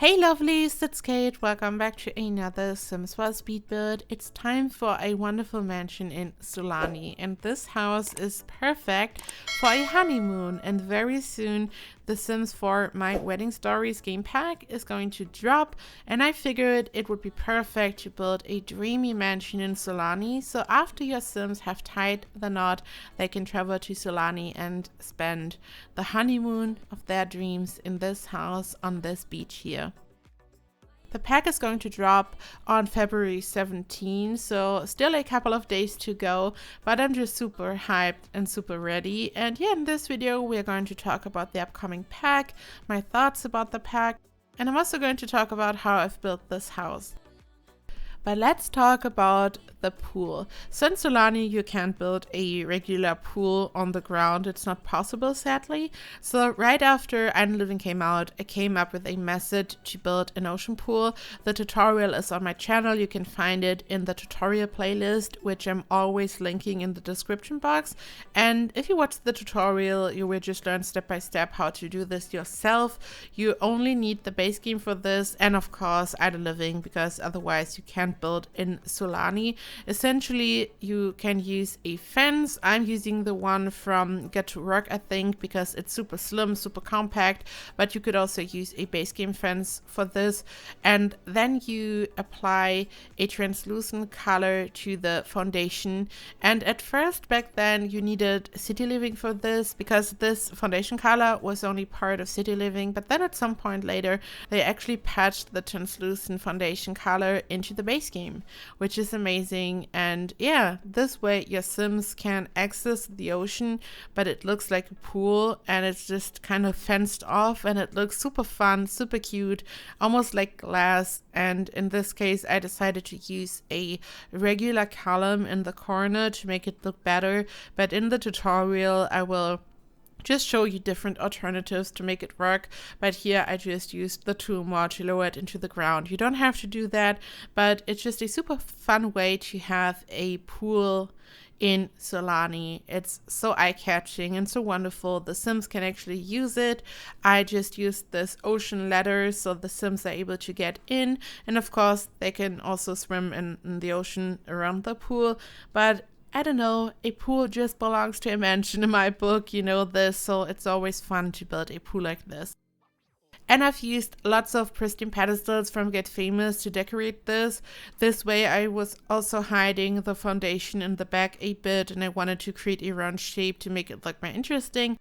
Hey lovelies, it's Kate. Welcome back to another Sims 4 speed build. It's time for a wonderful mansion in Sulani, and this house is perfect for a honeymoon. And very soon the Sims 4 My Wedding Stories game pack is going to drop, and I figured it would be perfect to build a dreamy mansion in Sulani. So after your Sims have tied the knot, they can travel to Sulani and spend the honeymoon of their dreams in this house on this beach here. The pack is going to drop on February 17, so still a couple of days to go, but I'm just super hyped and super ready. And yeah, in this video we're going to talk about the upcoming pack, my thoughts about the pack, and I'm also going to talk about how I've built this house. But let's talk about the pool. So in Sulani, you can't build a regular pool on the ground. It's not possible, sadly. So right after Island Living came out, I came up with a method to build an ocean pool. The tutorial is on my channel. You can find it in the tutorial playlist, which I'm always linking in the description box. And if you watch the tutorial, you will just learn step by step how to do this yourself. You only need the base game for this, and of course Island Living, because otherwise you can't build in Sulani. Essentially, you can use a fence. I'm using the one from Get to Work, I think, because it's super slim, super compact, but you could also use a base game fence for this. And then you apply a translucent color to the foundation. And at first, back then, you needed City Living for this, because this foundation color was only part of City Living. But then at some point later, they actually patched the translucent foundation color into the base game, which is amazing. And yeah, this way your Sims can access the ocean, but it looks like a pool, and it's just kind of fenced off, and it looks super fun, super cute, almost like glass. And in this case, I decided to use a regular column in the corner to make it look better, but in the tutorial I will just show you different alternatives to make it work. But here I just used the tool mod to lower it into the ground. You don't have to do that, but it's just a super fun way to have a pool in Sulani. It's so eye-catching and so wonderful. The Sims can actually use it. I just used this ocean ladder so the Sims are able to get in, and of course they can also swim in the ocean around the pool. But I don't know, a pool just belongs to a mansion in my book, you know this, so it's always fun to build a pool like this. And I've used lots of pristine pedestals from Get Famous to decorate this. This way I was also hiding the foundation in the back a bit, and I wanted to create a round shape to make it look more interesting.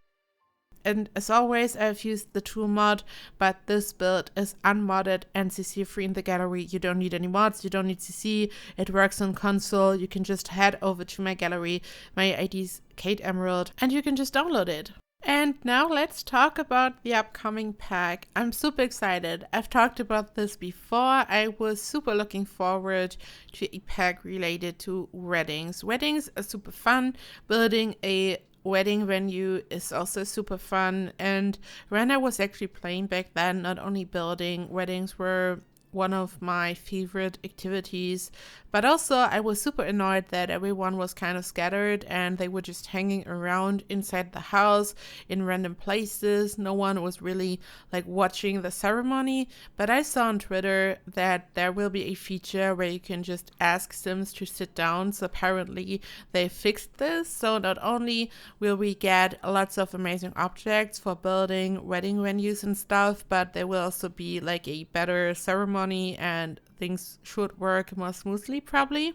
And as always, I've used the tool mod, but this build is unmodded and CC free in the gallery. You don't need any mods, you don't need CC. It works on console. You can just head over to my gallery. My ID is KateEmerald, and you can just download it. And now let's talk about the upcoming pack. I'm super excited. I've talked about this before. I was super looking forward to a pack related to weddings. Weddings are super fun. Building a wedding venue is also super fun, and when I was actually playing back then, not only building, weddings were one of my favorite activities, but also I was super annoyed that everyone was kind of scattered and they were just hanging around inside the house in random places. No one was really like watching the ceremony. But I saw on Twitter that there will be a feature where you can just ask Sims to sit down. So apparently they fixed this, so not only will we get lots of amazing objects for building wedding venues and stuff, but there will also be like a better ceremony, and things should work more smoothly probably.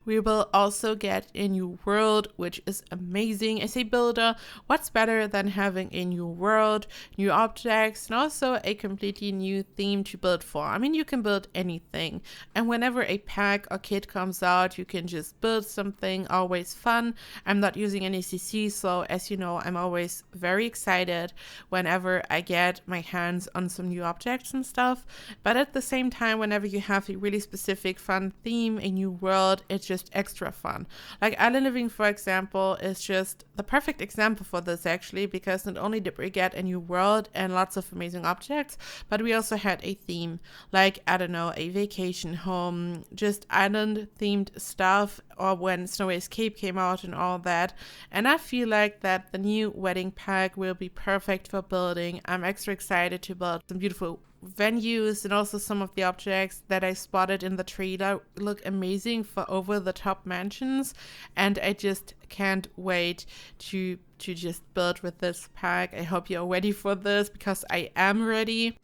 We will also get a new world, which is amazing. As a builder, what's better than having a new world, new objects, and also a completely new theme to build for? I mean, you can build anything. And whenever a pack or kit comes out, you can just build something, always fun. I'm not using any CC, so as you know, I'm always very excited whenever I get my hands on some new objects and stuff. But at the same time, whenever you have a really specific fun theme, a new world, it's just extra fun. Like Island Living, for example, is just the perfect example for this actually, because not only did we get a new world and lots of amazing objects, but we also had a theme, like, I don't know, a vacation home, just island themed stuff, or when Snowy Escape came out and all that. And I feel like that the new wedding pack will be perfect for building. I'm extra excited to build some beautiful venues and also some of the objects that I spotted in the trailer look amazing for over-the-top mansions, and I just can't wait to just build with this pack. I hope you're ready for this, because I am ready.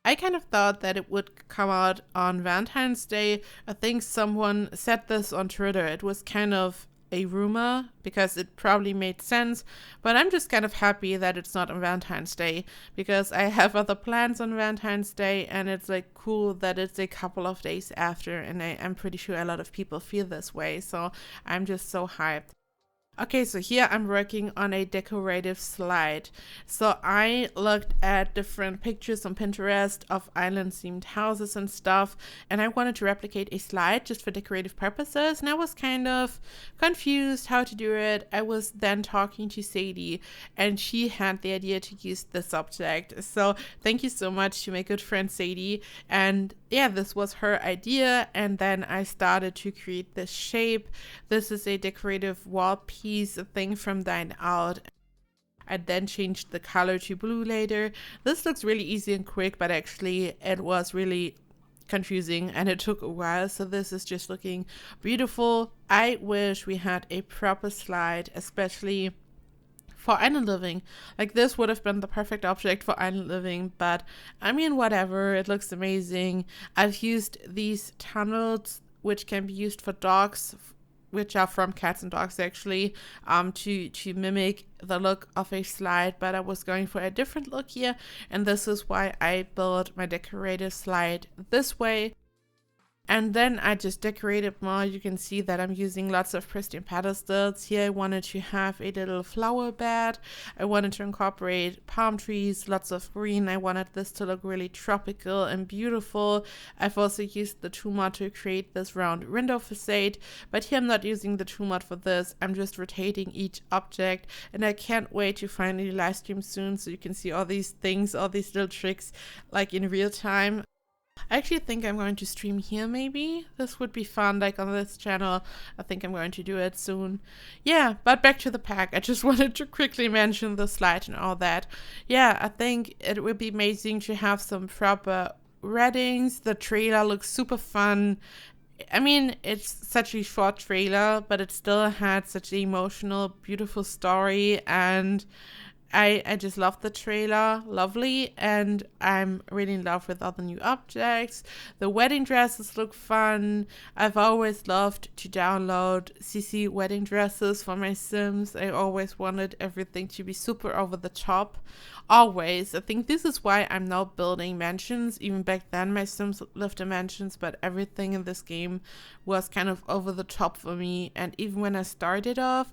I kind of thought that it would come out on Valentine's Day. I think someone said this on Twitter. It was kind of a rumor because it probably made sense, but I'm just kind of happy that it's not on Valentine's Day, because I have other plans on Valentine's Day, and it's like cool that it's a couple of days after, and I'm pretty sure a lot of people feel this way, so I'm just so hyped. Okay, so here I'm working on a decorative slide. So I looked at different pictures on Pinterest of island-themed houses and stuff, and I wanted to replicate a slide just for decorative purposes, and I was kind of confused how to do it. I was then talking to Sadie, and she had the idea to use this object. So thank you so much to my good friend Sadie. And yeah, this was her idea, and then I started to create this shape. This is a decorative wall piece, a thing from Dine Out. I then changed the color to blue later. This looks really easy and quick, but actually it was really confusing and it took a while, so this is just looking beautiful. I wish we had a proper slide, especially for island living. Like, this would have been the perfect object for island living, but I mean, whatever, it looks amazing. I've used these tunnels, which can be used for dogs, which are from cats and dogs actually, to mimic the look of a slide, but I was going for a different look here, and this is why I built my decorative slide this way. And then I just decorated more. You can see that I'm using lots of pristine pedestals. Here I wanted to have a little flower bed. I wanted to incorporate palm trees, lots of green. I wanted this to look really tropical and beautiful. I've also used the 2-mod to create this round window facade, but here I'm not using the 2-mod for this. I'm just rotating each object, and I can't wait to finally live stream soon so you can see all these things, all these little tricks, like in real time. I actually think I'm going to stream here maybe. This would be fun, like on this channel. I think I'm going to do it soon. Yeah, but back to the pack. I just wanted to quickly mention the slide and all that. Yeah, I think it would be amazing to have some proper readings. The trailer looks super fun. I mean, it's such a short trailer, but it still had such an emotional, beautiful story, and I just love the trailer, lovely, and I'm really in love with all the new objects. The wedding dresses look fun. I've always loved to download CC wedding dresses for my Sims. I always wanted everything to be super over the top. Always. I think this is why I'm now building mansions. Even back then my Sims lived in mansions, but everything in this game was kind of over the top for me. And even when I started off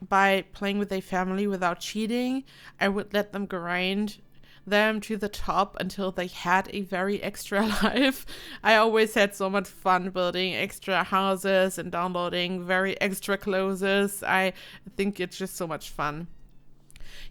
by playing with a family without cheating, I would let them grind them to the top until they had a very extra life. I always had so much fun building extra houses and downloading very extra clothes. I think it's just so much fun.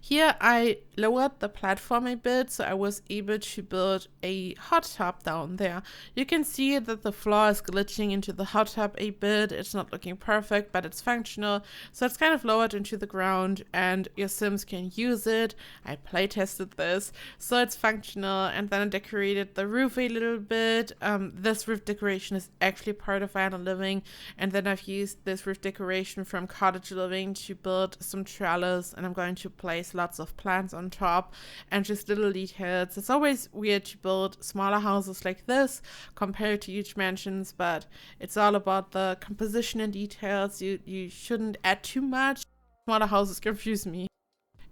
Here I lowered the platform a bit, so I was able to build a hot tub down there. You can see that the floor is glitching into the hot tub a bit. It's not looking perfect, but it's functional. So it's kind of lowered into the ground and your Sims can use it. I play tested this, so it's functional. And then I decorated the roof a little bit. This roof decoration is actually part of Island Living. And then I've used this roof decoration from Cottage Living to build some trellis, and I'm going to place lots of plants on top and just little details. It's always weird to build smaller houses like this compared to huge mansions, but it's all about the composition and details. You shouldn't add too much. Smaller houses confuse me.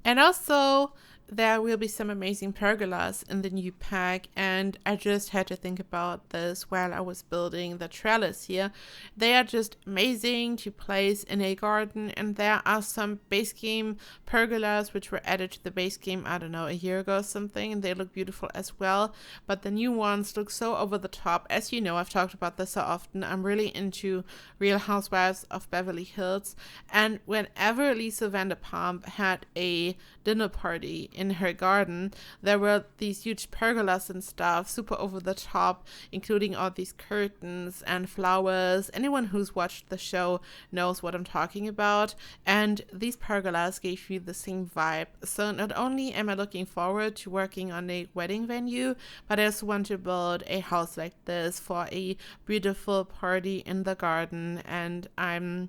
And also, there will be some amazing pergolas in the new pack, and I just had to think about this while I was building the trellis here. They are just amazing to place in a garden, and there are some base game pergolas which were added to the base game, I don't know, a year ago or something, and they look beautiful as well, but the new ones look so over the top. As you know, I've talked about this so often. I'm really into Real Housewives of Beverly Hills, and whenever Lisa Vanderpump had a dinner party, in her garden, there were these huge pergolas and stuff, super over the top, including all these curtains and flowers. Anyone who's watched the show knows what I'm talking about. And these pergolas gave me the same vibe. So not only am I looking forward to working on a wedding venue, but I also want to build a house like this for a beautiful party in the garden. And I'm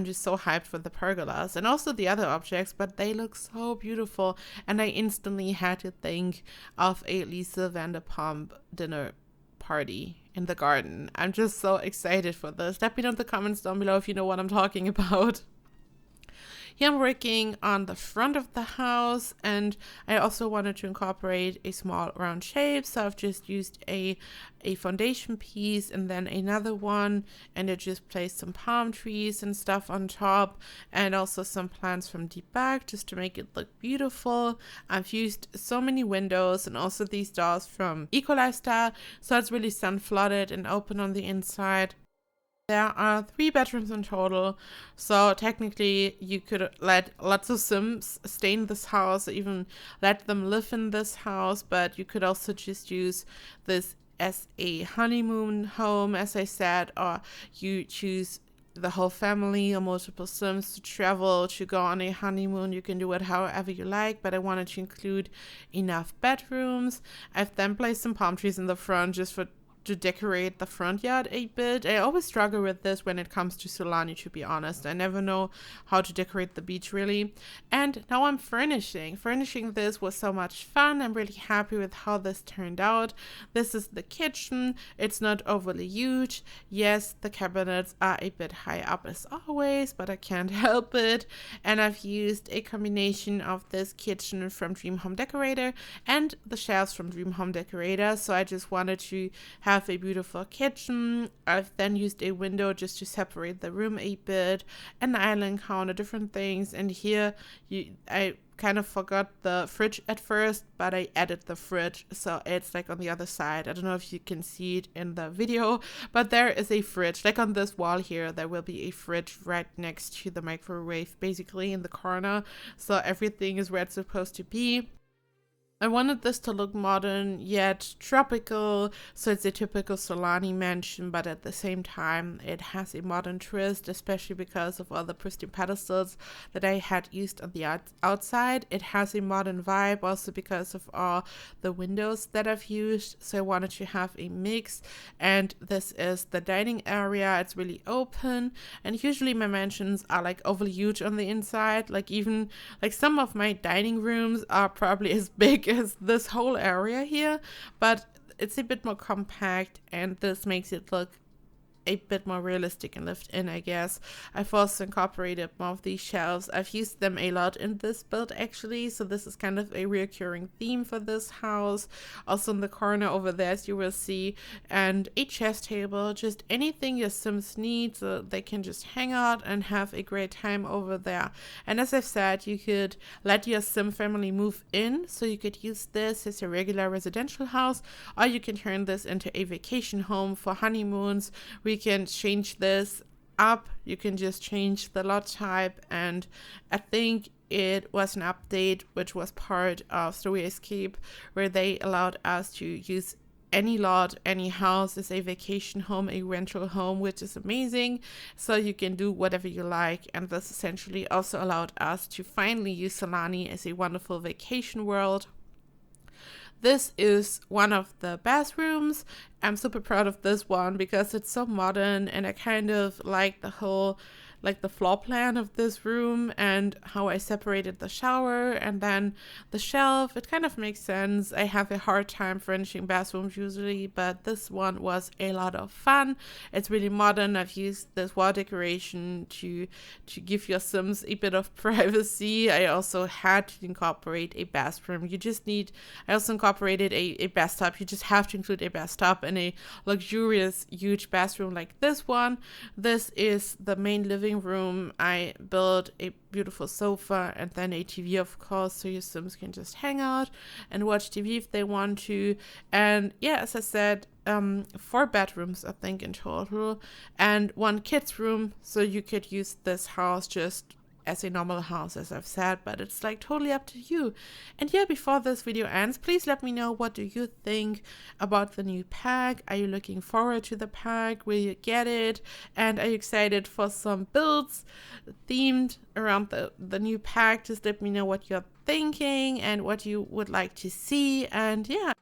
just so hyped for the pergolas and also the other objects, but they look so beautiful. And I instantly had to think of a Lisa Vanderpump dinner party in the garden. I'm just so excited for this. Let me know in the comments down below if you know what I'm talking about. Here I'm working on the front of the house, and I also wanted to incorporate a small round shape, so I've just used a foundation piece and then another one, and I just placed some palm trees and stuff on top, and also some plants from deep back just to make it look beautiful. I've used so many windows and also these doors from Ecolifestyle, so it's really sun flooded and open on the inside. There are 3 bedrooms in total, so technically you could let lots of Sims stay in this house, or even let them live in this house, but you could also just use this as a honeymoon home, as I said, or you choose the whole family or multiple Sims to travel, to go on a honeymoon. You can do it however you like, but I wanted to include enough bedrooms. I've then placed some palm trees in the front just to decorate the front yard a bit. I always struggle with this when it comes to Sulani, to be honest. I never know how to decorate the beach really. And now I'm furnishing. Furnishing this was so much fun. I'm really happy with how this turned out. This is the kitchen. It's not overly huge. Yes, the cabinets are a bit high up as always, but I can't help it. And I've used a combination of this kitchen from Dream Home Decorator and the shelves from Dream Home Decorator. So I just wanted to have a beautiful kitchen. I've then used a window just to separate the room a bit, an island counter, different things. And here I kind of forgot the fridge at first, but I added the fridge, so it's like on the other side. I don't know if you can see it in the video, but there is a fridge. Like on this wall here, there will be a fridge right next to the microwave, basically in the corner, so everything is where it's supposed to be. I wanted this to look modern yet tropical, so it's a typical Sulani mansion, but at the same time it has a modern twist, especially because of all the pristine pedestals that I had used on the outside. It has a modern vibe also because of all the windows that I've used, so I wanted to have a mix. And this is the dining area. It's really open, and usually my mansions are like overly huge on the inside. Like even like some of my dining rooms are probably as big as this whole area here, but it's a bit more compact, and this makes it look a bit more realistic and lived in, I guess. I've also incorporated more of these shelves. I've used them a lot in this build actually, so this is kind of a recurring theme for this house. Also in the corner over there, as you will see, and a chess table, just anything your Sims need so they can just hang out and have a great time over there. And as I've said, you could let your Sim family move in, so you could use this as a regular residential house, or you can turn this into a vacation home for honeymoons. We can change this up. You can just change the lot type, and I think it was an update which was part of Story Escape where they allowed us to use any lot, any house as a vacation home, a rental home, which is amazing. So you can do whatever you like, and this essentially also allowed us to finally use Sulani as a wonderful vacation world. This is one of the bathrooms. I'm super proud of this one because it's so modern, and I kind of like the whole, like the floor plan of this room and how I separated the shower and then the shelf. It kind of makes sense. I have a hard time furnishing bathrooms usually, but this one was a lot of fun. It's really modern. I've used this wall decoration to give your Sims a bit of privacy. I also had to incorporate a bathroom. I also incorporated a bathtub. You just have to include a bathtub and a luxurious huge bathroom like this one. This is the main living room. I built a beautiful sofa and then a TV, of course, so your Sims can just hang out and watch TV if they want to. And yeah, as I said, 4 bedrooms I think in total, and 1 kids room, so you could use this house just as a normal house, as I've said, but it's like totally up to you. And yeah, before this video ends, please let me know, what do you think about the new pack? Are you looking forward to the pack? Will you get it? And are you excited for some builds themed around the new pack? Just let me know what you're thinking and what you would like to see. And yeah.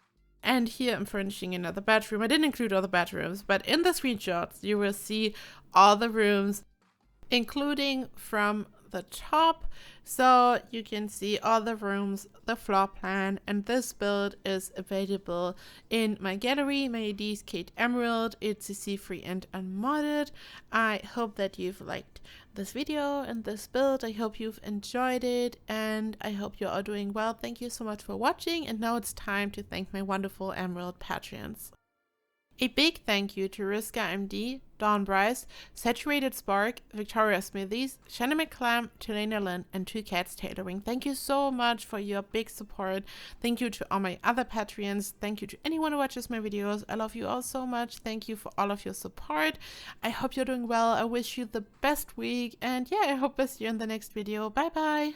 And here I'm furnishing another bedroom. I didn't include all the bedrooms, but in the screenshots you will see all the rooms, including from the top, so you can see all the rooms, the floor plan, and this build is available in my gallery. My ID is KateEmerald. It's CC free and unmodded. I hope that you've liked this video and this build. I hope you've enjoyed it, and I hope you're all doing well. Thank you so much for watching, and now it's time to thank my wonderful Emerald patrons. A big thank you to Riska MD, Dawn Bryce, Saturated Spark, Victoria Smithies, Shannon McClam, Tulane Lynn, and Two Cats Tailoring. Thank you so much for your big support. Thank you to all my other Patreons. Thank you to anyone who watches my videos. I love you all so much. Thank you for all of your support. I hope you're doing well. I wish you the best week. And yeah, I hope to see you in the next video. Bye bye.